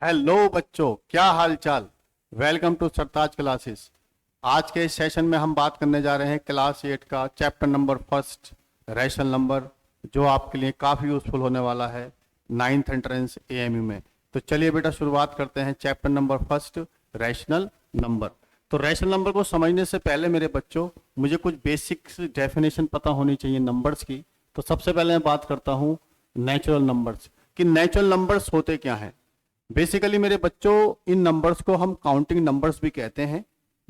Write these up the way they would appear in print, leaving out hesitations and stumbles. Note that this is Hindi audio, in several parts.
हेलो बच्चों, क्या हाल चाल। Welcome to Sartaj classes. आज के इस सेशन में हम बात करने जा रहे हैं क्लास 8 का chapter number first, rational number, जो आपके लिए काफ़ी यूजफुल होने वाला है 9th एंट्रेंस एएमयू में। तो चलिए बेटा शुरुआत करते हैं chapter number first, rational number. तो रैशनल नंबर को समझने से पहले मेरे बच्चों मुझे कुछ बेसिक्स डेफिनेशन पता होनी चाहिए नंबर्स की। तो सबसे पहले मैं बात करता हूँ नेचुरल नंबर्स कि नेचुरल नंबर्स होते क्या हैं। बेसिकली मेरे बच्चों इन नंबर्स को हम काउंटिंग नंबर्स भी कहते हैं।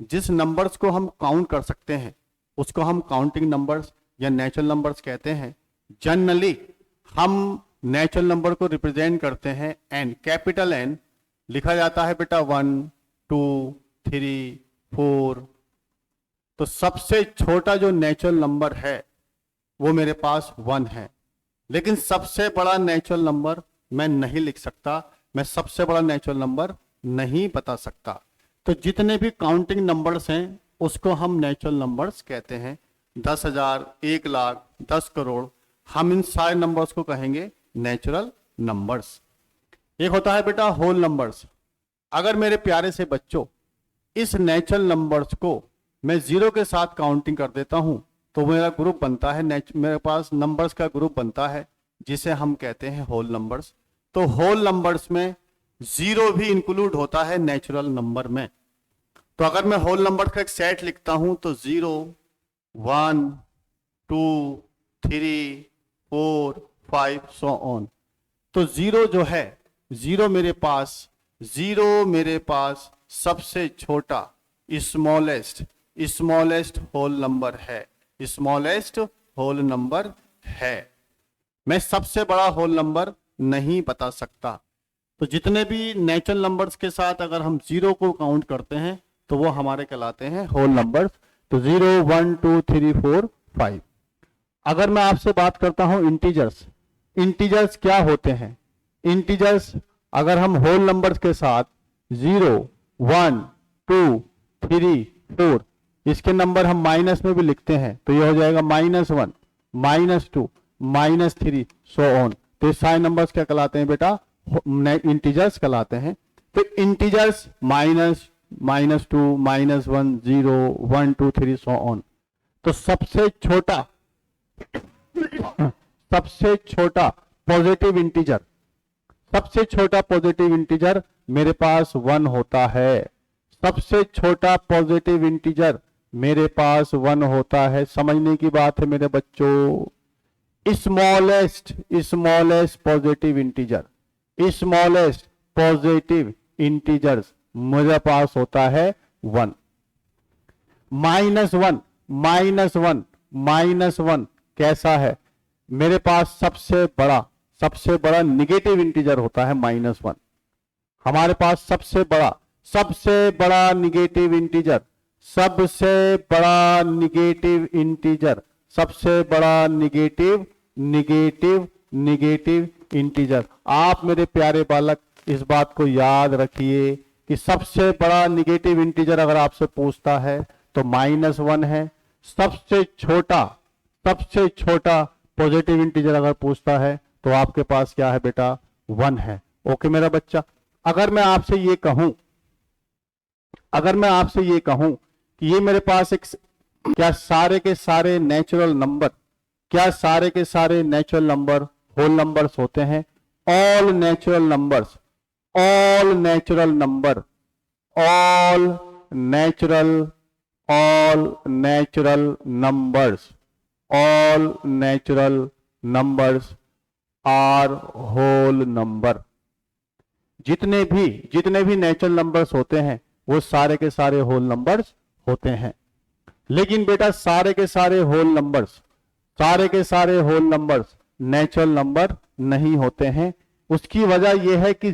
जिस नंबर्स को हम काउंट कर सकते हैं उसको हम काउंटिंग नंबर्स या नेचुरल नंबर्स कहते हैं। जनरली हम नेचुरल नंबर को रिप्रेजेंट करते हैं एन, कैपिटल एन लिखा जाता है बेटा 1 2 3 4। तो सबसे छोटा जो नेचुरल नंबर है वो मेरे पास 1 है, लेकिन सबसे बड़ा नेचुरल नंबर मैं नहीं लिख सकता, मैं सबसे बड़ा नेचुरल नंबर नहीं बता सकता। तो जितने भी काउंटिंग नंबर्स हैं उसको हम नेचुरल नंबर्स कहते हैं। 10,000, 1 लाख, 10 करोड़, हम इन सारे नंबर्स को कहेंगे नेचुरल नंबर्स। एक होता है बेटा होल नंबर्स। अगर मेरे प्यारे से बच्चों इस नेचुरल नंबर्स को मैं जीरो के साथ काउंटिंग कर देता हूं तो मेरा ग्रुप बनता है, मेरे पास नंबर्स का ग्रुप बनता है जिसे हम कहते हैं होल नंबर्स। तो होल नंबर्स में जीरो भी इंक्लूड होता है नेचुरल नंबर में। तो अगर मैं होल नंबर का एक सेट लिखता हूं तो 0 1 2 3 4 5 सो ऑन। तो जीरो जो है, जीरो मेरे पास सबसे छोटा स्मॉलेस्ट होल नंबर है, स्मॉलेस्ट होल नंबर है। मैं सबसे बड़ा होल नंबर नहीं बता सकता। तो जितने भी नेचुरल नंबर्स के साथ अगर हम जीरो को काउंट करते हैं तो वो हमारे कहलाते हैं होल नंबर्स। तो 0 1 2 3 4 5। अगर मैं आपसे बात करता हूं इंटीजर्स, इंटीजर्स क्या होते हैं। इंटीजर्स अगर हम होल नंबर्स के साथ 0 1 2 3 4, इसके नंबर हम माइनस में भी लिखते हैं तो ये हो जाएगा -1 -2 -3 सो ऑन। तो ये सारे नंबर्स क्या कहलाते हैं बेटा, इंटीजर्स कहलाते हैं। तो इंटीजर्स -2 -1 0 1 2 3 सो ऑन। तो सबसे छोटा पॉजिटिव इंटीजर मेरे पास 1 होता है। सबसे छोटा पॉजिटिव इंटीजर मेरे पास 1 होता है। समझने की बात है मेरे बच्चों। स्मॉलेस्ट पॉजिटिव इंटीजर्स मेरे पास होता है 1। -1 कैसा है, मेरे पास सबसे बड़ा निगेटिव इंटीजर होता है -1। हमारे पास सबसे बड़ा निगेटिव इंटीजर। आप मेरे प्यारे बालक इस बात को याद रखिए कि सबसे बड़ा निगेटिव इंटीजर अगर आपसे पूछता है तो -1 है। सबसे छोटा पॉजिटिव इंटीजर अगर पूछता है तो आपके पास क्या है बेटा, 1 है। ओके मेरा बच्चा। अगर मैं आपसे ये कहूं कि ये मेरे पास एक, क्या सारे के सारे नेचुरल नंबर होल नंबर्स होते हैं। All natural numbers are whole number. जितने भी नेचुरल नंबर्स होते हैं वो सारे के सारे होल नंबर्स होते हैं। लेकिन बेटा सारे के सारे होल नंबर्स नेचुरल नंबर नहीं होते हैं। उसकी वजह यह है कि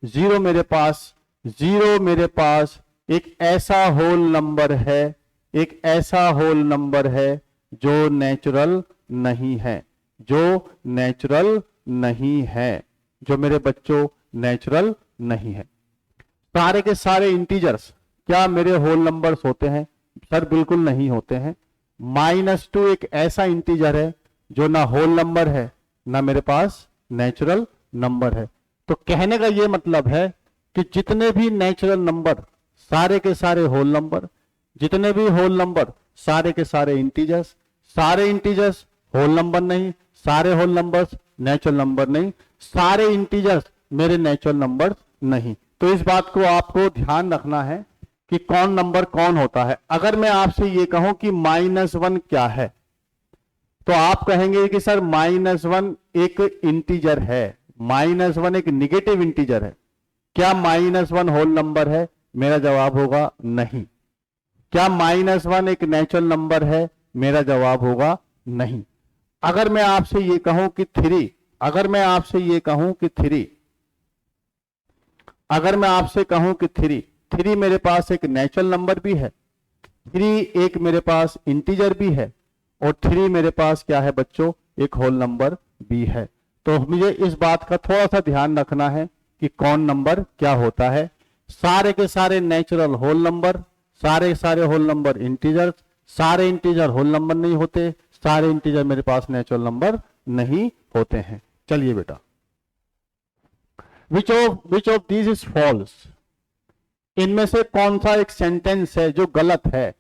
जीरो मेरे पास एक ऐसा होल नंबर है जो नेचुरल नहीं है, जो मेरे बच्चों नेचुरल नहीं है। सारे के सारे इंटीजर्स क्या मेरे होल नंबर्स होते हैं? सर बिल्कुल नहीं होते हैं। -2 एक ऐसा इंटीजर है जो ना होल नंबर है ना मेरे पास नेचुरल नंबर है। तो कहने का ये मतलब है कि जितने भी नेचुरल नंबर सारे के सारे होल नंबर, जितने भी होल नंबर सारे के सारे इंटीजर्स, सारे इंटीजर्स होल नंबर नहीं, सारे होल नंबर्स नेचुरल नंबर नहीं, सारे इंटीजर्स मेरे नेचुरल नंबर नहीं। तो इस बात को आपको ध्यान रखना है कि कौन नंबर कौन होता है। अगर मैं आपसे ये कहूं कि -1 क्या है, तो आप कहेंगे कि सर -1 एक इंटीजर है, -1 एक निगेटिव इंटीजर है। क्या -1 होल नंबर है? मेरा जवाब होगा नहीं। क्या -1 एक नेचुरल नंबर है? मेरा जवाब होगा नहीं। अगर मैं आपसे ये कहूं कि 3, अगर मैं आपसे ये कहूं कि 3, अगर मैं आपसे कहूं कि 3 मेरे पास एक नेचुरल नंबर भी है, 3 एक मेरे पास इंटीजर भी है, और 3 मेरे पास क्या है बच्चों? एक होल नंबर भी है। तो मुझे इस बात का थोड़ा सा ध्यान रखना है कि कौन नंबर क्या होता है। सारे के सारे नेचुरल होल नंबर, सारे के सारे होल नंबर इंटीजर, सारे इंटीजर होल नंबर नहीं होते, सारे इंटीजर मेरे पास नेचुरल नंबर नहीं होते हैं। चलिए बेटा, which of these is false? इनमें से कौन सा एक सेंटेंस है जो गलत है?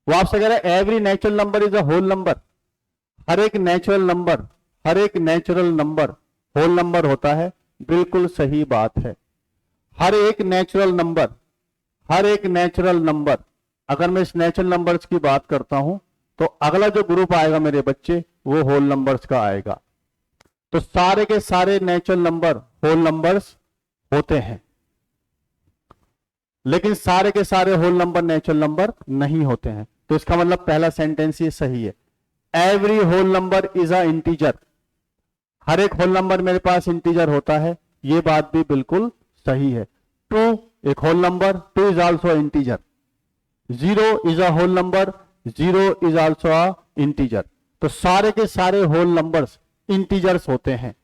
वो आपसे कह रहा है every natural number is a whole number. हर एक नेचुरल नंबर, हर एक नेचुरल नंबर होल नंबर होता है। बिल्कुल सही बात है। हर एक नेचुरल नंबर, हर एक नेचुरल नंबर, अगर मैं इस नेचुरल नंबर्स की बात करता हूं तो अगला जो ग्रुप आएगा मेरे बच्चे वो होल नंबर्स का आएगा। तो सारे के सारे नेचुरल नंबर होल नंबर्स होते हैं, लेकिन सारे के सारे होल नंबर नेचुरल नंबर नहीं होते हैं। तो इसका मतलब पहला सेंटेंस ये सही है। Every whole number is an integer. हर एक होल नंबर मेरे पास इंटीजर होता है, ये बात भी बिल्कुल सही है। 2 एक whole number, 2 is also integer. 0 is a whole number, 0 is also a integer. तो सारे के सारे होल नंबर्स इंटीजर्स होते हैं,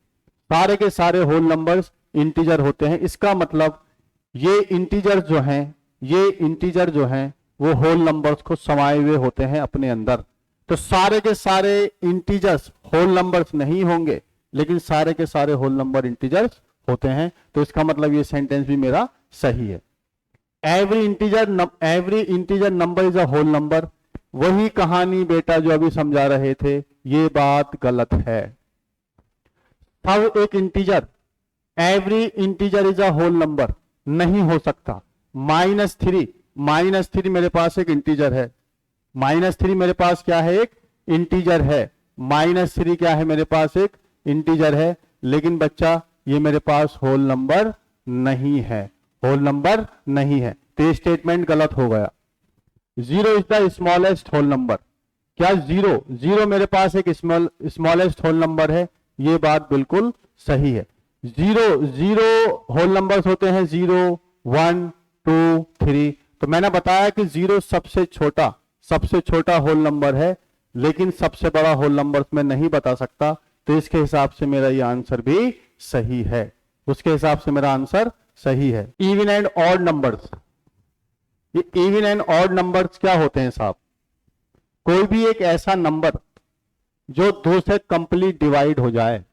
सारे के सारे होल नंबर्स इंटीजर होते हैं। इसका मतलब ये इंटीजर जो हैं, ये इंटीजर जो हैं वो होल नंबर्स को समाये हुए होते हैं अपने अंदर। तो सारे के सारे इंटीजर्स होल नंबर्स नहीं होंगे, लेकिन सारे के सारे होल नंबर इंटीजर्स होते हैं। तो इसका मतलब ये सेंटेंस भी मेरा सही है। Every integer number is a whole number. वही कहानी बेटा जो अभी समझा रहे थे, ये बात गलत है। अब एक integer, every integer is a whole number नहीं हो सकता। -3 मेरे पास एक इंटीजर है। -3 मेरे पास क्या है? एक इंटीजर है। -3 क्या है? मेरे पास एक इंटीजर है, लेकिन बच्चा ये मेरे पास होल नंबर नहीं है, होल नंबर नहीं है। तो ये स्टेटमेंट गलत हो गया। 0 is the smallest whole number. क्या 0 मेरे पास एक स्मॉलेस्ट होल नंबर है? ये बात बिल्कुल सही है। 0 होल नंबर्स होते हैं, 0 1 2 3। तो मैंने बताया कि 0 सबसे छोटा होल नंबर है, लेकिन सबसे बड़ा होल नंबर मैं नहीं बता सकता। तो इसके हिसाब से मेरा ये आंसर भी सही है, उसके हिसाब से मेरा आंसर सही है। इवन एंड ऑड नंबर्स, ये इवन एंड ऑड नंबर्स क्या होते हैं साहब? कोई भी एक ऐसा नंबर जो 2 से कंप्लीट डिवाइड हो जाए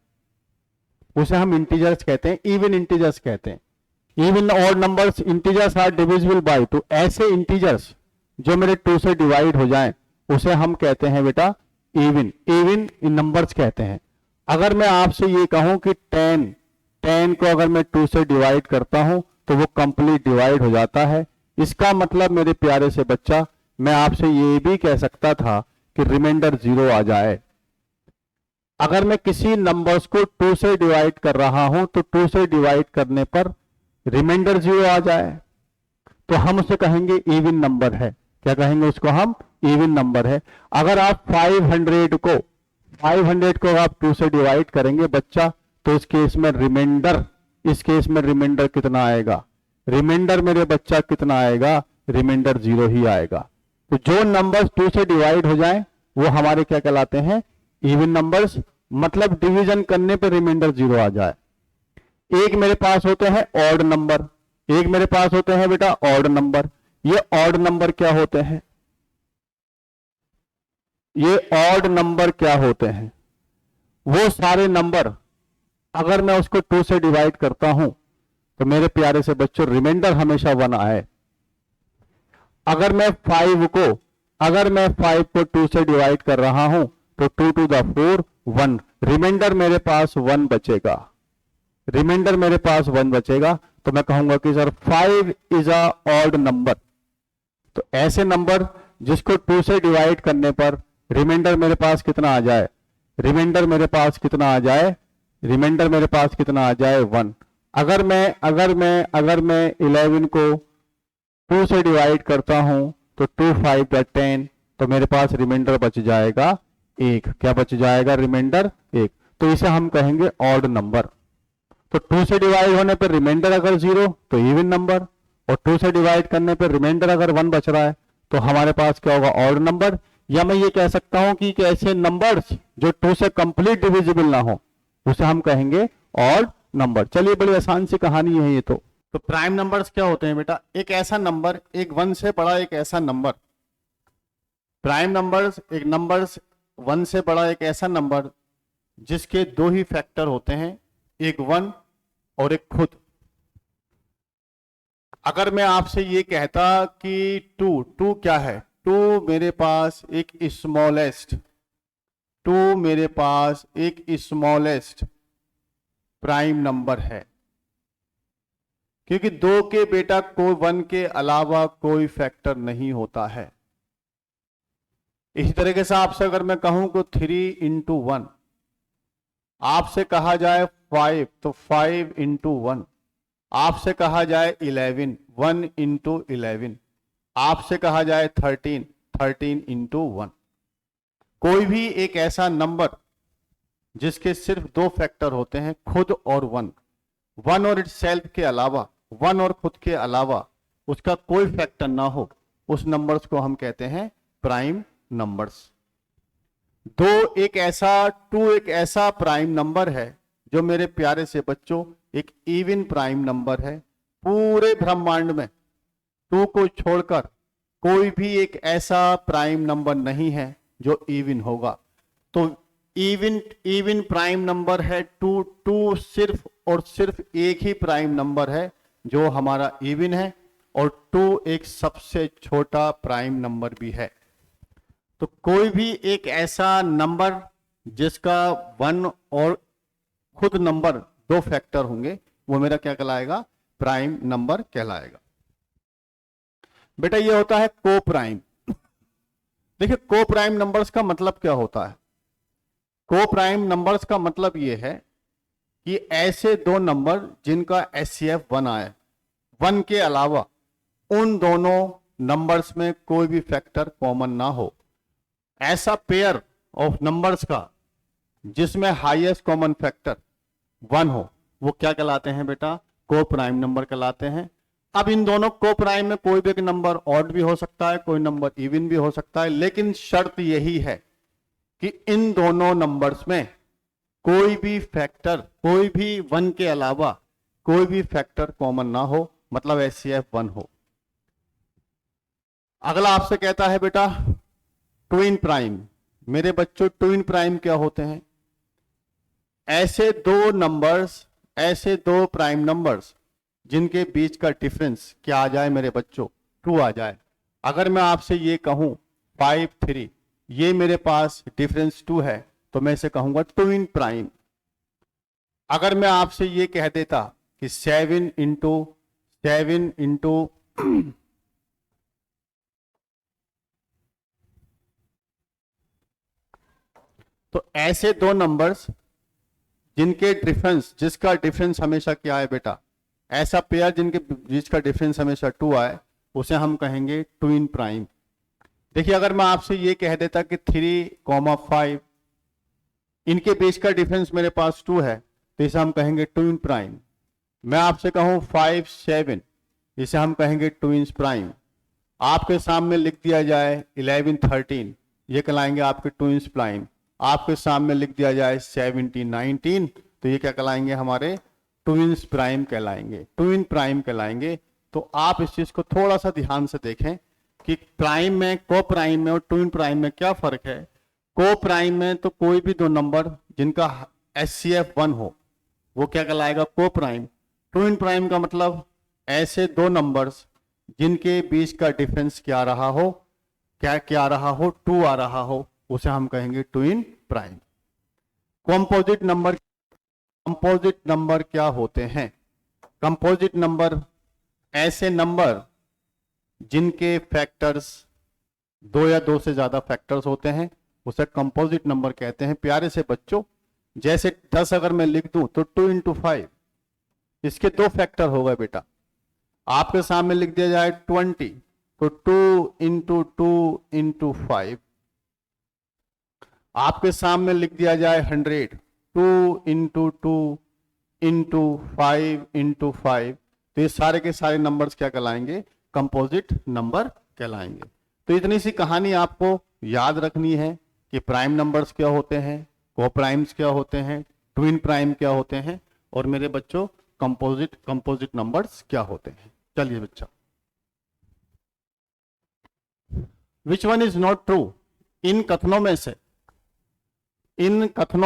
उसे हम इंटीजर्स कहते हैं, इवन इंटीजर्स कहते हैं। Even odd numbers integers are divisible by 2। ऐसे इंटीजर्स जो मेरे 2 से डिवाइड हो जाएं उसे हम कहते हैं बेटा इवन इन नंबर्स कहते हैं। अगर मैं आपसे ये कहूं कि 10 को अगर मैं 2 से डिवाइड करता हूं तो वो कंप्लीट डिवाइड हो जाता है। इसका मतलब मेरे प्यारे से बच्चा, मैं आपसे ये भी कह सकता था कि रिमाइंडर 0 आ जाए। अगर मैं किसी नंबर्स को 2 से डिवाइड कर रहा हूं तो 2 से डिवाइड करने पर रिमाइंडर 0 आ जाए तो हम उसे कहेंगे इवन नंबर है। क्या कहेंगे उसको? हम इवन नंबर है। अगर आप 500 को आप 2 से डिवाइड करेंगे बच्चा, तो इस केस में रिमाइंडर कितना आएगा? रिमाइंडर मेरे बच्चा कितना आएगा? रिमाइंडर 0 ही आएगा। तो जो नंबर्स 2 से डिवाइड हो जाएं वो हमारे क्या कहलाते हैं? Even numbers. मतलब डिवीजन करने पर रिमाइंडर 0 आ जाए। एक मेरे पास होते हैं ऑड नंबर, एक मेरे पास होते हैं बेटा ऑड नंबर। ये ऑड नंबर क्या होते हैं? ये ऑड नंबर क्या होते हैं? वो सारे नंबर अगर मैं उसको 2 से डिवाइड करता हूं तो मेरे प्यारे से बच्चों रिमाइंडर हमेशा 1 आए। अगर मैं 5 को 2 से डिवाइड कर रहा हूं तो 2 टू द 4 1, रिमाइंडर मेरे पास 1 बचेगा, रिमाइंडर मेरे पास 1 बचेगा। तो मैं कहूंगा कि sir 5 is a odd number. तो ऐसे नंबर जिसको 2 से डिवाइड करने पर रिमाइंडर मेरे पास कितना आ जाए, रिमाइंडर मेरे पास कितना आ जाए, रिमाइंडर मेरे पास कितना आ जाए 1। अगर मैं 11 को 2 से डिवाइड करता हूं तो 2 5 10, तो मेरे पास रिमाइंडर बच जाएगा 1। क्या बच जाएगा, रिमाइंडर 1। तो इसे हम कहेंगे ऑड नंबर। तो 2 से डिवाइड होने पर रिमाइंडर अगर 0 तो इवन नंबर, और 2 से डिवाइड करने पर रिमाइंडर अगर 1 बच रहा है तो हमारे पास क्या होगा, ऑड नंबर। या मैं ये कह सकता हूं कि ऐसे नंबर्स जो 2 से कंप्लीट डिविजिबल ना हो उसे हम कहेंगे ऑड नंबर। चलिए, बड़ी आसान सी कहानी है ये। तो प्राइम नंबर्स क्या होते हैं बेटा, एक ऐसा नंबर, एक 1 से बड़ा एक ऐसा नंबर। प्राइम नंबर्स एक नंबर्स 1 से बड़ा एक ऐसा नंबर जिसके 2 ही फैक्टर होते हैं, एक 1 और एक खुद। अगर मैं आपसे ये कहता कि 2 क्या है, 2 मेरे पास एक स्मॉलेस्ट, 2 मेरे पास एक स्मॉलेस्ट प्राइम नंबर है, क्योंकि 2 के बेटा कोई 1 के अलावा कोई फैक्टर नहीं होता है। इसी तरीके से आपसे अगर मैं कहूं कि 3 इंटू 1, आपसे कहा जाए 5 तो 5 इंटू 1, आपसे कहा जाए 11 1 इंटू 11, आपसे कहा जाए 13 इंटू 1। कोई भी एक ऐसा नंबर जिसके सिर्फ 2 फैक्टर होते हैं, खुद और 1 और इटसेल्फ के अलावा, 1 और खुद के अलावा उसका कोई फैक्टर ना हो, उस नंबर्स को हम कहते हैं प्राइम नंबर्स। 2 एक ऐसा प्राइम नंबर है जो मेरे प्यारे से बच्चों एक इवन प्राइम नंबर है। पूरे ब्रह्मांड में 2 को छोड़कर कोई भी एक ऐसा प्राइम नंबर नहीं है जो इवन होगा। तो इवन प्राइम नंबर है 2 सिर्फ और सिर्फ एक ही प्राइम नंबर है जो हमारा इवन है, और 2 एक सबसे छोटा प्राइम नंबर भी है। तो कोई भी एक ऐसा नंबर जिसका 1 और खुद नंबर 2 फैक्टर होंगे वो मेरा क्या कहलाएगा, प्राइम नंबर कहलाएगा। बेटा ये होता है को प्राइम। देखिए को प्राइम नंबर्स का मतलब क्या होता है। को प्राइम नंबर्स का मतलब ये है कि ऐसे 2 नंबर जिनका HCF 1 आए, 1 के अलावा उन दोनों नंबर्स में कोई भी फैक्टर कॉमन ना हो। ऐसा पेयर ऑफ नंबर्स का जिसमें हाईएस्ट कॉमन फैक्टर 1 हो, वो क्या कहलाते हैं बेटा, को प्राइम नंबर कहलाते हैं। अब इन दोनों को प्राइम में कोई भी एक नंबर ऑड भी हो सकता है, कोई नंबर इवन भी हो सकता है, लेकिन शर्त यही है कि इन दोनों नंबर्स में कोई भी फैक्टर, कोई भी 1 के अलावा कोई भी फैक्टर कॉमन ना हो, मतलब HCF 1 हो। अगला आपसे कहता है बेटा ट्विन प्राइम। मेरे बच्चों ट्विन प्राइम क्या होते हैं, ऐसे 2 नंबर्स, ऐसे 2 प्राइम नंबर्स जिनके बीच का डिफरेंस क्या आ जाए मेरे बच्चों, 2 आ जाए। अगर मैं आपसे ये कहूं 5 3, ये मेरे पास डिफरेंस 2 है, तो मैं इसे कहूंगा ट्विन प्राइम। अगर मैं आपसे ये कह देता कि 7 इंटू तो ऐसे 2 नंबर्स जिनके डिफरेंस, जिसका डिफरेंस हमेशा क्या है बेटा, ऐसा पेयर जिनके बीच का डिफरेंस हमेशा 2 आए, उसे हम कहेंगे ट्विन प्राइम। देखिए अगर मैं आपसे ये कह देता कि 3, 5 इनके बीच का डिफरेंस मेरे पास 2 है, तो इसे हम कहेंगे ट्विन प्राइम। मैं आपसे कहूं 5 7, इसे हम कहेंगे ट्विंस प्राइम। आपके सामने लिख दिया जाए 11 13, ये कहलाएंगे आपके ट्विंस प्राइम। आपके सामने लिख दिया जाए 17 19, तो ये क्या कहलाएंगे, हमारे ट्विंस प्राइम कहलाएंगे, ट्विन प्राइम कहलाएंगे। तो आप इस चीज को थोड़ा सा ध्यान से देखें कि प्राइम में, को प्राइम में और ट्विन प्राइम में क्या फर्क है। को प्राइम में तो कोई भी 2 नंबर जिनका HCF 1 हो वो क्या कहलाएगा, को प्राइम। ट्विन प्राइम का मतलब ऐसे दो नंबर्स जिनके बीच का डिफरेंस क्या रहा हो, क्या रहा हो, 2 आ रहा हो, उसे हम कहेंगे ट्विन प्राइम। कंपोजिट नंबर क्या होते हैं? कंपोजिट नंबर ऐसे नंबर जिनके फैक्टर्स 2 या 2 से ज्यादा फैक्टर्स होते हैं, उसे कंपोजिट नंबर कहते हैं। प्यारे से बच्चों, जैसे 10 अगर मैं लिख दूं तो 2 इंटू 5, इसके 2 फैक्टर हो गए बेटा। आपके सामने लिख दिया जाए 20, तो 2 इंटू 5। आपके सामने लिख दिया जाए 100, 2 इंटू 5 तो ये सारे के सारे नंबर्स क्या कहलाएंगे? कंपोजिट नंबर कहलाएंगे। तो इतनी सी कहानी आपको याद रखनी है कि प्राइम नंबर्स क्या होते हैं, को प्राइम्स क्या होते हैं, ट्विन प्राइम क्या होते हैं, और मेरे बच्चों कंपोजिट नंबर्स क्या होते हैं। चलिए बच्चा, which one is not true? इन कथनों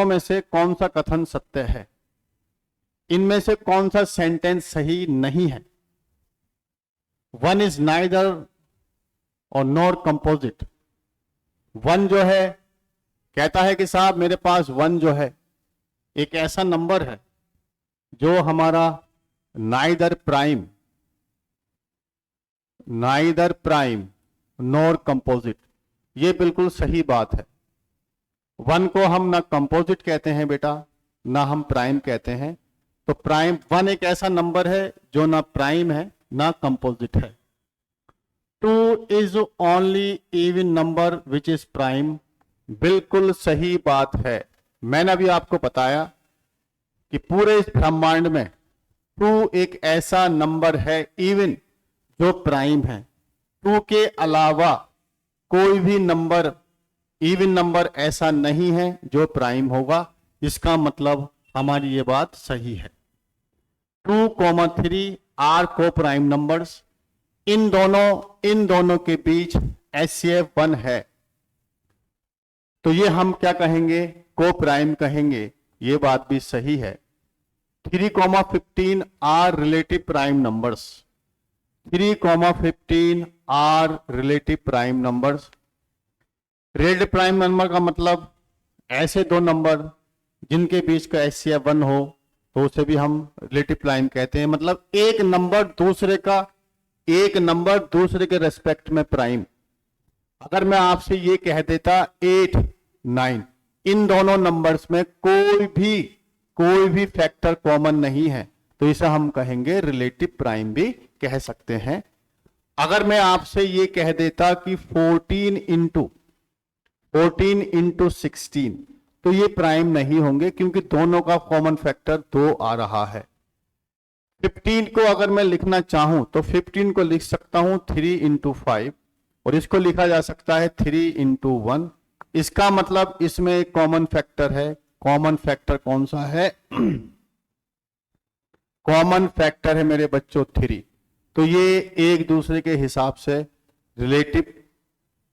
में से कौन सा कथन सत्य है? इनमें से कौन सा सेंटेंस सही नहीं है? वन इज नाइदर और नॉर कंपोजिट। वन जो है कहता है कि साहब मेरे पास वन जो है एक ऐसा नंबर है जो हमारा नाइदर प्राइम नॉर कंपोजिट। ये बिल्कुल सही बात है। वन को हम ना कंपोजिट कहते हैं बेटा, ना हम प्राइम कहते हैं। तो प्राइम वन एक ऐसा नंबर है जो ना प्राइम है ना कंपोजिट है। 2 is only even number which is prime. बिल्कुल सही बात है। मैंने अभी आपको बताया कि पूरे इस ब्रह्मांड में 2 एक ऐसा नंबर है इवन जो प्राइम है। 2 के अलावा कोई भी नंबर इवन नंबर ऐसा नहीं है जो प्राइम होगा। इसका मतलब हमारी ये बात सही है। 2, 3 आर को प्राइम नंबर्स। इन दोनों के बीच HCF 1 है, तो ये हम क्या कहेंगे? को प्राइम कहेंगे। ये बात भी सही है। 3, 15 are relative prime numbers. 3, 15 are relative prime numbers. Relative prime number का मतलब ऐसे दो नंबर जिनके बीच का HCF 1 हो, तो उसे भी हम रिलेटिव प्राइम कहते हैं। मतलब एक नंबर दूसरे के रेस्पेक्ट में प्राइम। अगर मैं आपसे ये कह देता 8, 9, इन दोनों नंबर्स में कोई भी फैक्टर कॉमन नहीं है, तो इसे हम कहेंगे रिलेटिव प्राइम भी कह सकते हैं। अगर मैं आपसे ये कह देता कि 14 इंटू 16, तो ये प्राइम नहीं होंगे क्योंकि दोनों का कॉमन फैक्टर 2 आ रहा है। 15 को अगर मैं लिखना चाहूं तो 15 को लिख सकता हूं 3 इंटू 5, और इसको लिखा जा सकता है 3 इंटू 1। इसका मतलब इसमें एक कॉमन फैक्टर है। कॉमन फैक्टर कौन सा है? कॉमन फैक्टर है मेरे बच्चों 3। तो ये एक दूसरे के हिसाब से रिलेटिव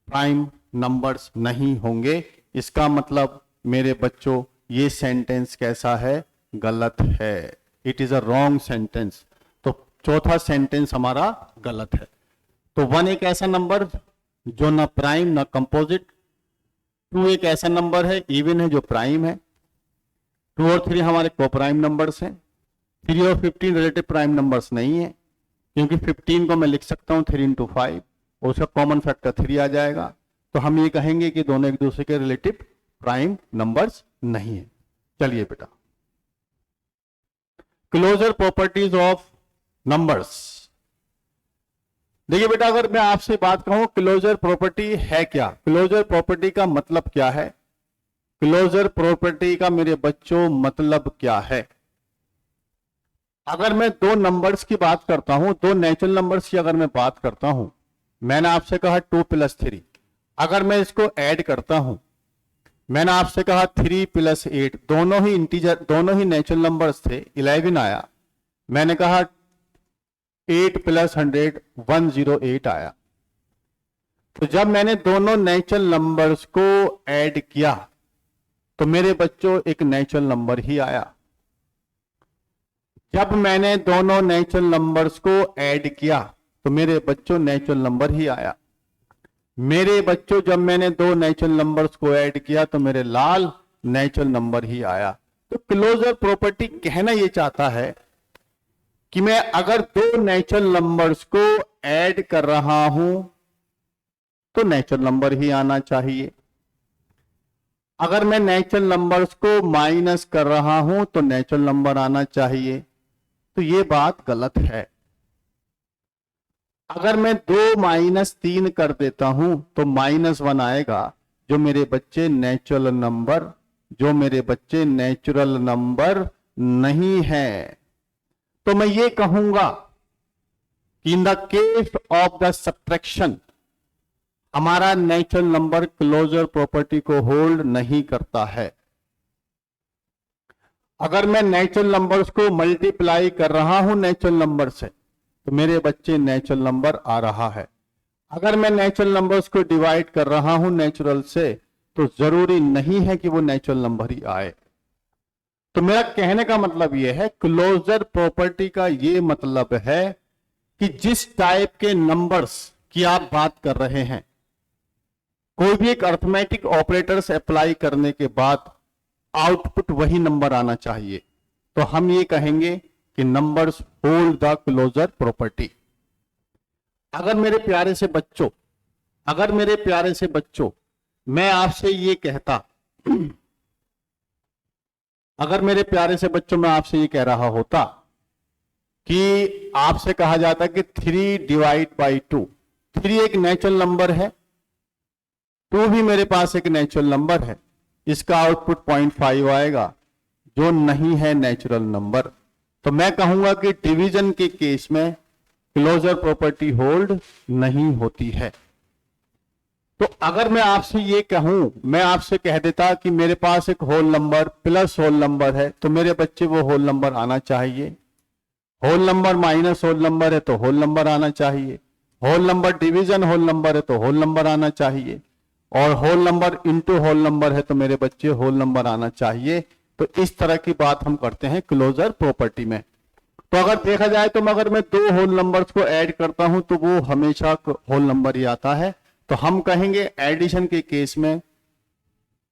प्राइम नंबर्स नहीं होंगे। इसका मतलब मेरे बच्चों ये सेंटेंस कैसा है? गलत है। It is a wrong sentence. तो चौथा सेंटेंस हमारा गलत है। तो 1 एक ऐसा नंबर जो ना प्राइम ना कंपोजिट। 2 एक ऐसा नंबर है इवन है जो प्राइम है। 2 और 3 हमारे कोप्राइम नंबर्स हैं। 3 और 15 रिलेटिव प्राइम नंबर्स नहीं है, क्योंकि 15 को मैं लिख सकता हूं 3 इंटू 5 और उसका कॉमन फैक्टर 3 आ जाएगा। तो हम ये कहेंगे कि दोनों एक दूसरे के रिलेटिव प्राइम नंबर्स नहीं है। चलिए बेटा, क्लोजर प्रॉपर्टीज ऑफ नंबर्स। देखिए बेटा, अगर मैं आपसे बात कहूं क्लोजर प्रॉपर्टी है क्या, क्लोजर प्रॉपर्टी का मतलब क्या है, क्लोजर प्रॉपर्टी का मेरे बच्चों मतलब क्या है। अगर मैं दो नंबर्स की बात करता हूं, दो नेचुरल नंबर्स की अगर मैं बात करता हूं, मैंने आपसे कहा 2 + 3, अगर मैं इसको ऐड करता हूं, मैंने आपसे कहा 3 + 8, दोनों ही इंटीजर, दोनों ही नेचुरल नंबर्स थे, 11 आया। मैंने कहा 8 + 100 108 आया। तो जब मैंने दोनों नेचुरल नंबर्स को ऐड किया तो मेरे बच्चों एक नेचुरल नंबर ही आया। जब मैंने दोनों नेचुरल नंबर्स को ऐड किया तो मेरे बच्चों नेचुरल नंबर ही आया। मेरे बच्चों जब मैंने दो नेचुरल नंबर्स को ऐड किया तो मेरे लाल नेचुरल नंबर ही आया। तो क्लोजर प्रॉपर्टी कहना यह चाहता है कि मैं अगर दो नेचुरल नंबर्स को ऐड कर रहा हूं तो नेचुरल नंबर ही आना चाहिए। अगर मैं नेचुरल नंबर्स को माइनस कर रहा हूं तो नेचुरल नंबर आना चाहिए। तो ये बात गलत है। अगर मैं 2 माइनस 3 कर देता हूं तो -1 आएगा, जो मेरे बच्चे नेचुरल नंबर नहीं है। तो मैं ये कहूंगा कि in the case of the subtraction हमारा नेचुरल नंबर क्लोजर प्रॉपर्टी को होल्ड नहीं करता है। अगर मैं नेचुरल नंबर्स को मल्टीप्लाई कर रहा हूं नेचुरल नंबर से तो मेरे बच्चे नेचुरल नंबर आ रहा है। अगर मैं नेचुरल नंबर्स को डिवाइड कर रहा हूं नेचुरल से तो जरूरी नहीं है कि वो नेचुरल नंबर ही आए। तो मेरा कहने का मतलब यह है, क्लोजर प्रॉपर्टी का ये मतलब है कि जिस टाइप के नंबर्स की आप बात कर रहे हैं, कोई भी एक अर्थमेटिक ऑपरेटर्स अप्लाई करने के बाद आउटपुट वही नंबर आना चाहिए। तो हम ये कहेंगे कि numbers hold the closure property. अगर मेरे प्यारे से बच्चों मैं आपसे ये कहता, अगर मेरे प्यारे से बच्चों मैं आपसे ये कह रहा होता कि आपसे कहा जाता कि 3 डिवाइड बाई 2, 3 एक नेचुरल नंबर है, 2 भी मेरे पास एक नेचुरल नंबर है, इसका आउटपुट 0.5 आएगा जो नहीं है नेचुरल नंबर। तो मैं कहूंगा कि डिवीजन के केस में क्लोजर प्रॉपर्टी होल्ड नहीं होती है। तो अगर मैं आपसे ये कहूं, मैं आपसे कह देता कि मेरे पास एक whole number plus whole number है तो मेरे बच्चे वो होल नंबर आना चाहिए। Whole number minus whole number है तो होल नंबर आना चाहिए। Whole number division whole number है तो होल नंबर आना चाहिए। और whole number into whole number है तो मेरे बच्चे होल नंबर आना चाहिए। तो इस तरह की बात हम करते हैं क्लोजर प्रॉपर्टी में। तो अगर देखा जाए तो अगर मैं 2 होल नंबर्स को ऐड करता हूं तो वो हमेशा होल नंबर ही आता है। तो हम कहेंगे एडिशन के केस में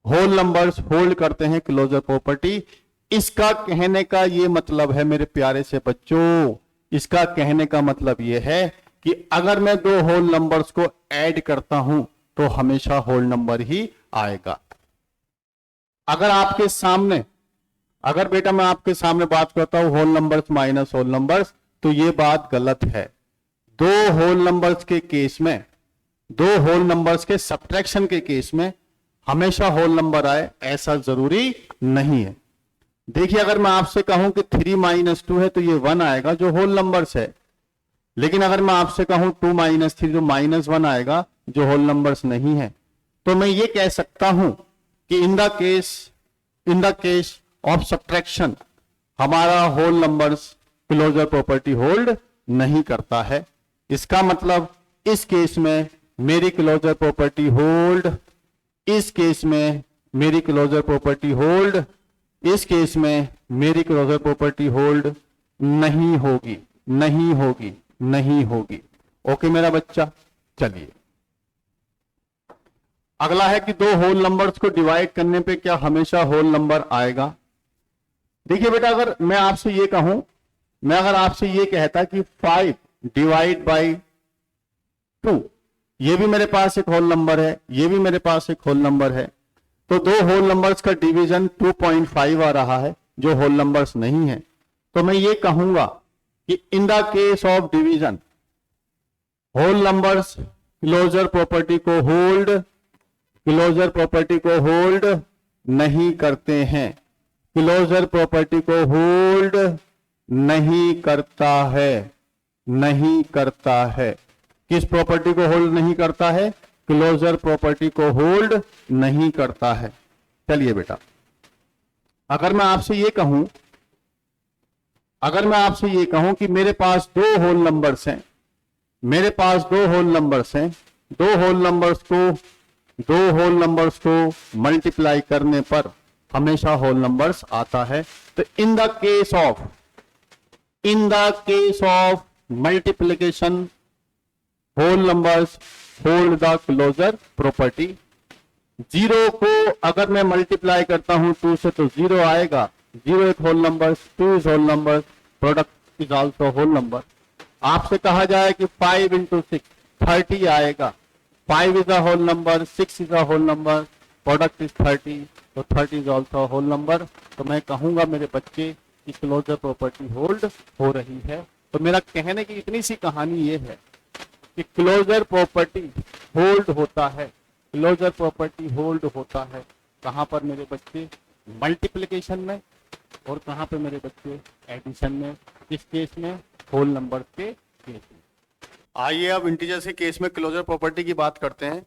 होल नंबर्स होल्ड करते हैं क्लोजर प्रॉपर्टी। इसका कहने का ये मतलब है मेरे प्यारे से बच्चों, इसका कहने का मतलब ये है कि अगर मैं 2 होल नंबर्स को ऐड करता हूं तो हमेशा होल नंबर ही आएगा। अगर बेटा मैं आपके सामने बात करता हूं whole numbers minus whole numbers, तो ये बात गलत है। 2 होल नंबर्स के केस में, 2 होल नंबर्स के सब्ट्रैक्शन के केस में हमेशा होल नंबर आए ऐसा जरूरी नहीं है। देखिए अगर मैं आपसे कहूं कि 3 - 2 है तो ये 1 आएगा जो होल नंबर्स है। लेकिन अगर मैं आपसे कहूं 2 - 3 जो -1 आएगा जो होल नंबर्स नहीं है। तो मैं ये कह सकता हूं कि in the case of subtraction हमारा whole numbers closure property hold नहीं करता है। इसका मतलब इस केस में मेरी क्लोजर प्रॉपर्टी होल्ड, इस केस में मेरी क्लोजर प्रॉपर्टी होल्ड, इस केस में मेरी क्लोजर प्रॉपर्टी होल्ड नहीं होगी, नहीं होगी, नहीं होगी। ओके मेरा बच्चा, चलिए अगला है कि 2 होल नंबर्स को डिवाइड करने पे क्या हमेशा होल नंबर आएगा। देखिए बेटा अगर मैं आपसे ये कहूं, मैं अगर आपसे ये कहता कि 5 डिवाइड बाई 2, ये भी मेरे पास एक होल नंबर है, ये भी मेरे पास एक होल नंबर है, तो 2 होल नंबर्स का डिवीजन 2.5 आ रहा है जो होल नंबर्स नहीं है। तो मैं ये कहूंगा कि in the case of division whole numbers closure property को होल्ड नहीं करते हैं। क्लोजर प्रॉपर्टी को होल्ड नहीं करता है, नहीं करता है। किस प्रॉपर्टी को होल्ड नहीं करता है? क्लोजर प्रॉपर्टी को होल्ड नहीं करता है। चलिए बेटा अगर मैं आपसे ये कहूं कि मेरे पास 2 होल नंबर्स हैं, मेरे पास 2 होल नंबर्स हैं, 2 होल नंबर्स को मल्टीप्लाई करने पर हमेशा होल नंबर्स आता है। तो in the case in the case of multiplication whole numbers hold the closure property. Zero को अगर मैं मल्टीप्लाई करता हूं 2 से तो जीरो आएगा, जीरो एक whole number, 2 is whole number, product is also whole number. आपसे कहा जाए कि 5 इंटू 6 30 आएगा, 5 is a whole number, 6 is a whole number, product is 30, तो 30 इज आल्सो होल नंबर। तो मैं कहूंगा मेरे बच्चे की क्लोजर प्रॉपर्टी होल्ड हो रही है। तो मेरा कहने की इतनी सी कहानी ये है कि क्लोजर प्रॉपर्टी होल्ड होता है, क्लोजर प्रॉपर्टी होल्ड होता है कहां पर मेरे बच्चे? मल्टीप्लिकेशन में, और कहां पे मेरे बच्चे? एडिशन में। किस केस में? होल नंबर के केस में। आइए अब इंटीजर्स के केस में क्लोजर प्रॉपर्टी की बात करते हैं।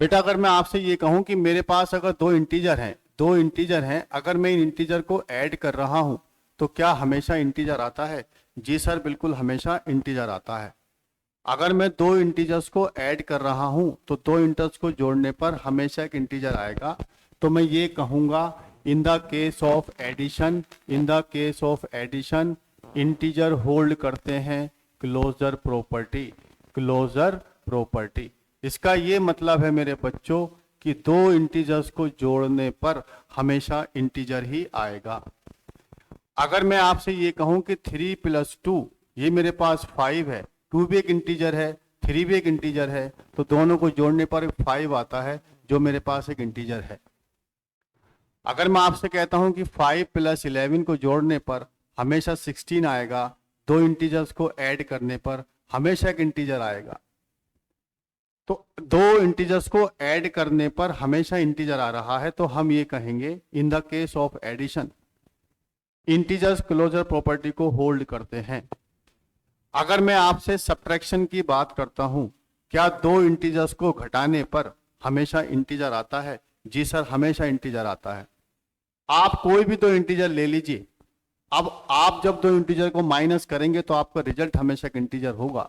बेटा अगर मैं आपसे ये कहूं कि मेरे पास अगर दो इंटीजर हैं, अगर मैं इन इंटीजर को ऐड कर रहा हूं तो क्या हमेशा इंटीजर आता है? जी सर, बिल्कुल हमेशा इंटीजर आता है। अगर मैं दो इंटीजर्स को ऐड कर रहा हूं तो दो इंटीजर्स को जोड़ने पर हमेशा एक इंटीजर आएगा। तो मैं ये कहूंगा in the case of addition integer hold करते हैं क्लोजर प्रॉपर्टी। इसका ये मतलब है मेरे बच्चों कि दो इंटीजर्स को जोड़ने पर हमेशा इंटीजर ही आएगा। अगर मैं आपसे ये कहूं कि 3 + 2, ये मेरे पास 5 है, 2 भी एक इंटीजर है, 3 भी एक इंटीजर है, तो दोनों को जोड़ने पर 5 आता है जो मेरे पास एक इंटीजर है। अगर मैं आपसे कहता हूं कि 5 + 11 को जोड़ने पर हमेशा 16 आएगा, दो इंटीजर्स को ऐड करने पर हमेशा एक इंटीजर आएगा। तो दो इंटीजर्स को ऐड करने पर हमेशा इंटीजर आ रहा है, तो हम ये कहेंगे in the case of addition integers closure property को होल्ड करते हैं। अगर मैं आपसे सब्ट्रैक्शन की बात करता हूं, क्या दो इंटीजर्स को घटाने पर हमेशा इंटीजर आता है? जी सर, हमेशा इंटीजर आता है। आप कोई भी दो इंटीजर ले लीजिए, अब आप जब दो इंटीजर को माइनस करेंगे तो आपका रिजल्ट हमेशा एक इंटीजर होगा।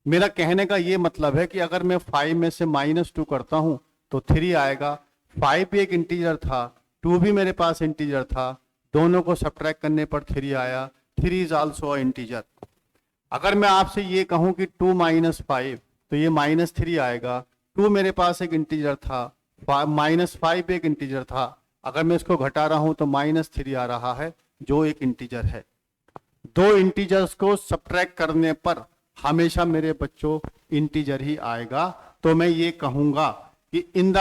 मेरा कहने का ये मतलब है कि अगर मैं 5 में से -2 करता हूं तो 3 आएगा। 5 भी एक इंटीजर था, 2 भी मेरे पास इंटीजर था, दोनों को सब्ट्रैक्ट करने पर 3 आया, 3 इज आल्सो अ इंटीजर। अगर मैं आपसे ये कहूं कि 2 - 5 तो ये -3 आएगा, 2 मेरे पास एक इंटीजर था, -5 भी एक इंटीजर था, अगर मैं इसको घटा रहा हूं तो -3 आ रहा है जो एक इंटीजर है। दो इंटीजर्स को सब्ट्रैक्ट करने पर हमेशा मेरे बच्चों इंटीजर ही आएगा। तो मैं ये कहूंगा कि in the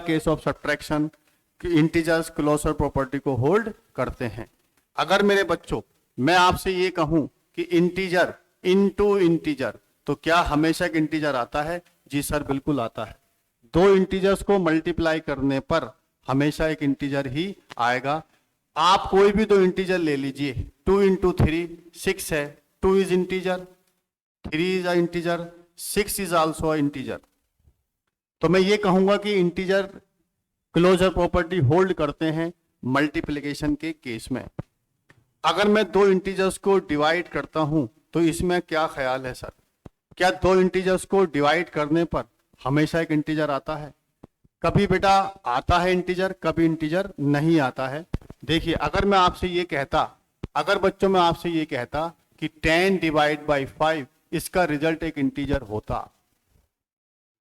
case of subtraction integers closure property को होल्ड करते हैं। अगर मेरे बच्चों मैं आपसे ये कहूं कि इंटीजर इनटू इंटीजर, तो क्या हमेशा एक इंटीजर आता है? जी सर, बिल्कुल आता है। दो इंटीजर्स को मल्टीप्लाई करने पर हमेशा एक इंटीजर ही आएगा। आप कोई भी दो इंटीजर ले लीजिए, 2 × 3 6 है, 2 is integer, 3 is an integer, 6 is also a integer. तो मैं ये कहूंगा कि इंटीजर क्लोजर प्रॉपर्टी होल्ड करते हैं मल्टीप्लिकेशन के केस में। अगर मैं दो इंटीजर्स को डिवाइड करता हूं तो इसमें क्या ख्याल है सर? क्या दो इंटीजर्स को डिवाइड करने पर हमेशा एक इंटीजर आता है? कभी बेटा आता है इंटीजर, कभी इंटीजर नहीं आता है। देखिए अगर मैं आपसे ये कहता, अगर बच्चों मैं आपसे ये कहता कि 10 / 5 इसका रिजल्ट एक इंटीजर होता,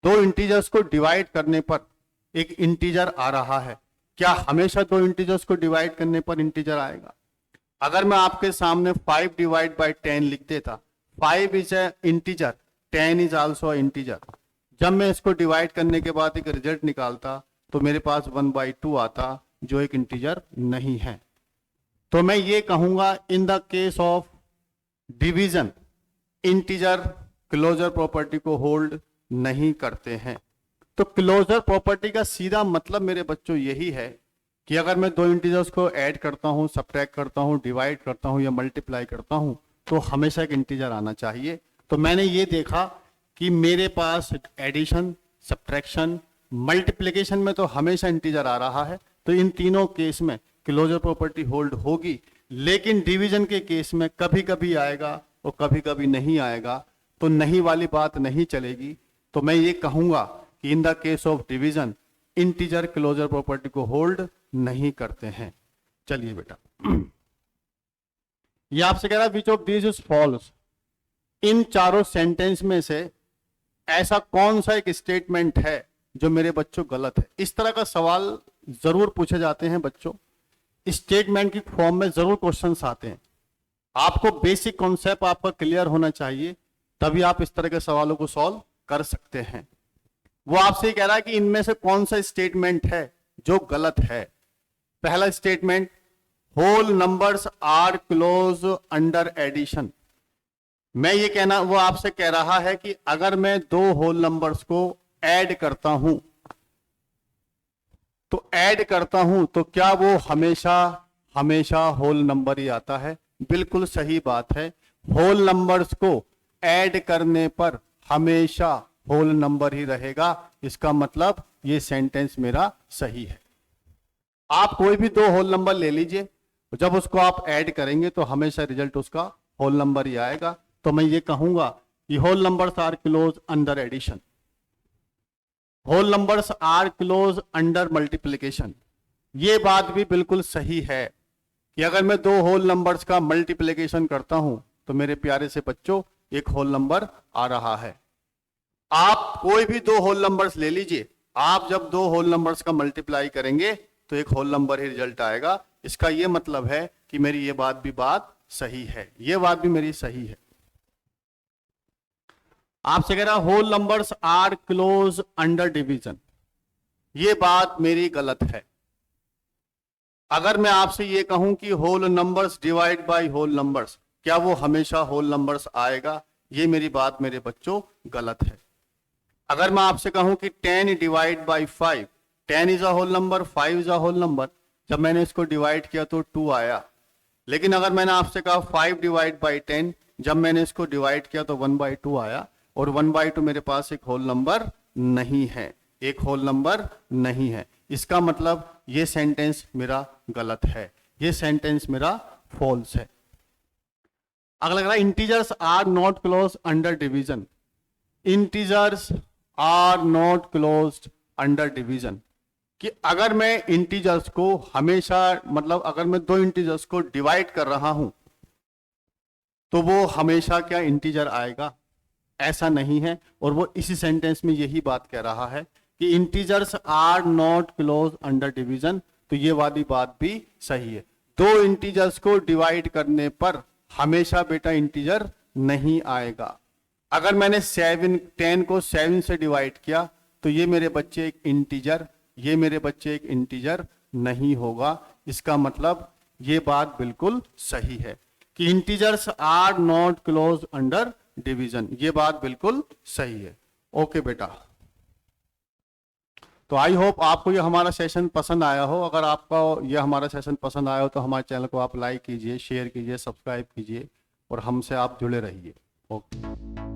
दो इंटीजर्स को डिवाइड करने पर एक इंटीजर आ रहा है, क्या हमेशा दो इंटीजर्स को डिवाइड करने पर इंटीजर आएगा? अगर मैं आपके सामने 5 / 10 लिख देता, 5 is a integer, 10 is also integer, जब मैं इसको डिवाइड करने के बाद एक रिजल्ट निकालता तो मेरे पास 1/2 आता जो एक इंटीजर नहीं है। तो मैं ये कहूंगा in the case of division integer closure property को होल्ड नहीं करते हैं। तो क्लोजर प्रॉपर्टी का सीधा मतलब मेरे बच्चों यही है कि अगर मैं दो इंटीजर्स को ऐड करता हूं, सब्ट्रैक्ट करता हूं, डिवाइड करता हूं या मल्टीप्लाई करता हूं तो हमेशा एक इंटीजर आना चाहिए। तो मैंने ये देखा कि मेरे पास एडिशन, सब्ट्रैक्शन, मल्टीप्लिकेशन में तो हमेशा इंटीजर आ रहा है, तो इन तीनों केस में क्लोजर प्रॉपर्टी होल्ड होगी। लेकिन डिवीजन के केस में कभी कभी आएगा और कभी कभी नहीं आएगा, तो नहीं वाली बात नहीं चलेगी। तो मैं ये कहूंगा कि in the case of division integer closure property को होल्ड नहीं करते हैं। चलिए बेटा, ये आपसे कह रहा है which of this is false. इन चारों सेंटेंस में से ऐसा कौन सा एक स्टेटमेंट है जो मेरे बच्चों गलत है। इस तरह का सवाल जरूर पूछे जाते हैं बच्चों, स्टेटमेंट की फॉर्म में जरूर क्वेश्चंस आते हैं। आपको बेसिक कॉन्सेप्ट आपका क्लियर होना चाहिए, तभी आप इस तरह के सवालों को सॉल्व कर सकते हैं। वो आपसे कह रहा है कि इनमें से कौन सा स्टेटमेंट है जो गलत है। पहला statement, whole numbers are close under addition. मैं ये कहना, वो आपसे कह रहा है कि अगर मैं दो होल नंबर्स को ऐड करता हूं तो क्या वो हमेशा हमेशा होल नंबर ही आता है। बिल्कुल सही बात है, होल नंबर्स को ऐड करने पर हमेशा होल नंबर ही रहेगा। इसका मतलब ये सेंटेंस मेरा सही है। आप कोई भी दो होल नंबर ले लीजिए, जब उसको आप ऐड करेंगे तो हमेशा रिजल्ट उसका होल नंबर ही आएगा। तो मैं ये कहूंगा कि whole numbers are close under addition, whole numbers are close under multiplication. ये बात भी बिल्कुल सही है कि अगर मैं दो होल नंबर्स का मल्टीप्लिकेशन करता हूं तो मेरे प्यारे से बच्चों एक होल नंबर आ रहा है। आप कोई भी दो होल नंबर्स ले लीजिए, आप जब दो होल नंबर्स का मल्टीप्लाई करेंगे तो एक होल नंबर ही रिजल्ट आएगा। इसका यह मतलब है कि मेरी ये बात सही है, ये बात भी मेरी सही है। आपसे कह रहा whole numbers are close under division, ये बात मेरी गलत है। अगर मैं आपसे ये कहूं कि whole numbers divide by whole numbers, क्या वो हमेशा होल नंबर्स आएगा। ये मेरी बात मेरे बच्चों गलत है। अगर मैं आपसे कहूं कि 10 divide by 5, 10 is a whole number, 5 is a whole number, जब मैंने इसको डिवाइड किया तो 2 आया। लेकिन अगर मैंने आपसे कहा 5 डिवाइड बाय 10, जब मैंने इसको डिवाइड किया तो 1/2 आया, और 1/2 मेरे पास एक होल नंबर नहीं है, एक होल नंबर नहीं है। इसका मतलब ये सेंटेंस मेरा गलत है, ये सेंटेंस मेरा फॉल्स है। अगला लग integers are not close under division. Integers are not close under division, कि अगर मैं इंटीजर्स को हमेशा, मतलब अगर मैं दो इंटीजर्स को डिवाइड कर रहा हूं तो वो हमेशा क्या इंटीजर आएगा, ऐसा नहीं है। और वो इसी सेंटेंस में यही बात कह रहा है कि integers are not close under division, तो ये वाली बात भी सही है। दो इंटीजर्स को डिवाइड करने पर हमेशा बेटा इंटीजर नहीं आएगा। अगर मैंने 10 को 7 से डिवाइड किया तो ये मेरे बच्चे एक इंटीजर, ये मेरे बच्चे एक इंटीजर नहीं होगा। इसका मतलब ये बात बिल्कुल सही है कि integers are not close under division, ये बात बिल्कुल सही है। ओके बेटा, तो आई होप आपको ये हमारा सेशन पसंद आया हो। अगर आपका ये हमारा सेशन पसंद आया हो तो हमारे चैनल को आप लाइक कीजिए, शेयर कीजिए, सब्सक्राइब कीजिए और हमसे आप जुड़े रहिए। ओके।